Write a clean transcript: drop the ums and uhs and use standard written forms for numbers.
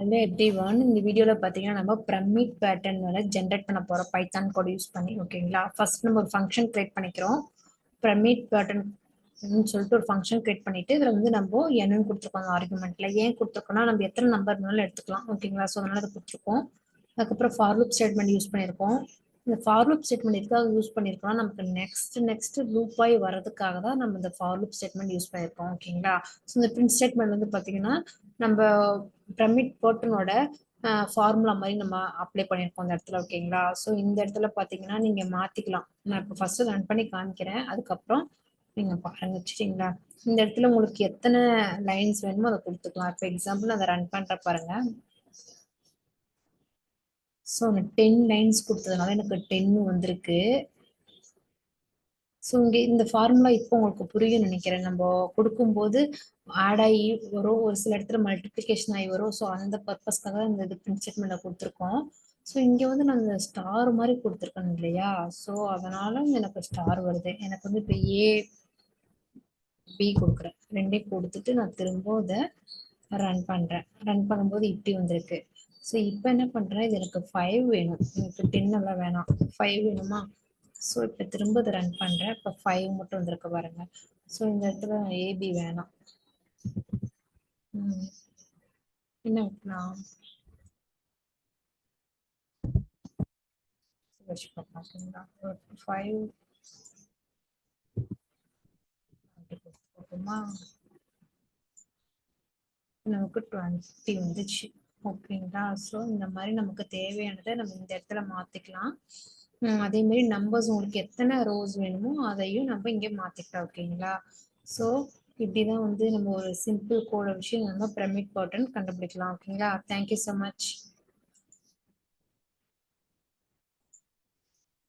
Hello everyone, இந்த வீடியோல பாத்தீங்கன்னா நம்ம பிரமிட் பேட்டர்ன் ஜென்ரேட் பண்ண போறோம் பைத்தான் கோட் யூஸ் பண்ணி. ஓகேங்களா? ஃபர்ஸ்ட் நம்ம ஒரு ஃபங்க்ஷன் கிரியேட் பண்ணிக்கிறோம். பிரமிட் பேட்டர்ன் சொல்லிட்டு ஒரு ஃபங்க்ஷன் கிரியேட் பண்ணிட்டு இதுல நம்ம என்னன்னு கொடுத்துருக்கோம். ஆர்குமெண்ட்ல ஏன் கொடுத்துருக்கோம்னா நம்ம எத்தனை நம்பர் வேணாலும் எடுத்துக்கலாம். ஓகேங்களா? ஸோ அதனால அதை கொடுத்துருக்கோம். அதுக்கப்புறம் ஃபார் லூப் ஸ்டேட்மெண்ட் யூஸ் பண்ணியிருக்கோம். இந்த ஃபார் லூப் ஸ்டேட்மெண்ட் எதுக்காக யூஸ் பண்ணியிருக்கோம்னா நமக்கு நெக்ஸ்ட் லூப் ஆகி வரதுக்காக தான் நம்ம இந்த ஃபார் லூப் ஸ்டேட்மெண்ட் யூஸ் பண்ணியிருக்கோம். ஓகேங்களா? ஸோ இந்த பிரிண்ட் ஸ்டேட்மெண்ட் பாத்தீங்கன்னா நம்ம பிரமிட் பேட்டர்னோட ஃபார்முலா மாதிரி நம்ம அப்ளை பண்ணியிருக்கோம் இந்த இடத்துல. ஓகேங்களா? ஸோ இந்த இடத்துல பாத்தீங்கன்னா நீங்க மாத்திக்கலாம். நான் இப்போ ஃபர்ஸ்ட் ரன் பண்ணி காமிக்கிறேன், அதுக்கப்புறம் நீங்க பாருங்க. வச்சுட்டீங்களா? இந்த இடத்துல உங்களுக்கு எத்தனை லைன்ஸ் வேணுமோ அதை கொடுத்துக்கலாம். இப்போ எக்ஸாம்பிள் அதை ரன் பண்ற பாருங்க. ஸோ நான் 10 லைன்ஸ் கொடுத்ததுனால எனக்கு 10 வந்திருக்கு. ஸோ இங்க இந்த ஃபார்முலா இப்போ உங்களுக்கு புரியும் நினைக்கிறேன். நம்ம கொடுக்கும்போது ஆட் ஆகி வரும், ஒரு சில இடத்துல மல்டிப்ளிகேஷன் ஆகி வரும். ஸோ அந்த பர்பஸ்க்காக இந்த இது பிரிண்ட் ஸ்டேட்மெண்ட்டை கொடுத்துருக்கோம். ஸோ இங்க நான் ஸ்டார் மாதிரி கொடுத்துருக்கேன் இல்லையா? ஸோ அதனால எனக்கு ஸ்டார் வருது. எனக்கு இப்போ ஏ பி கொடுக்குறேன், ரெண்டையும் கொடுத்துட்டு நான் திரும்ப இதை ரன் பண்றேன். ரன் பண்ணும்போது இப்படி வந்திருக்கு. ஸோ இப்போ என்ன பண்றேன், இது எனக்கு 5 வேணும், எனக்கு 10 எல்லாம் வேணாம், 5 வேணுமா? ஸோ இப்போ திரும்ப இதை ரன் பண்றேன். இப்போ 5 மட்டும் வந்திருக்கு பாருங்க. ஸோ இந்த இடத்துல ஏபி வேணாம். என்ன வைக்கலாம்? பார்த்தீங்களா? 5 போட்டுமா? நமக்கு 20 வந்துச்சு. ஓகேங்களா? ஸோ இந்த மாதிரி நமக்கு தேவையானதை நம்ம இந்த இடத்துல மாத்திக்கலாம். அதே மாதிரி நம்பர்ஸ் உங்களுக்கு எத்தனை ரோஸ் வேணுமோ அதையும் நம்ம இங்கே மாத்திக்கலாம். ஓகேங்களா? ஸோ இப்படிதான் நம்ம ஒரு சிம்பிள் கோட விஷயம் நம்ம பிரமிட் பேட்டர்ன் கண்டுபிடிக்கலாம். ஓகேங்களா? Thank you so much.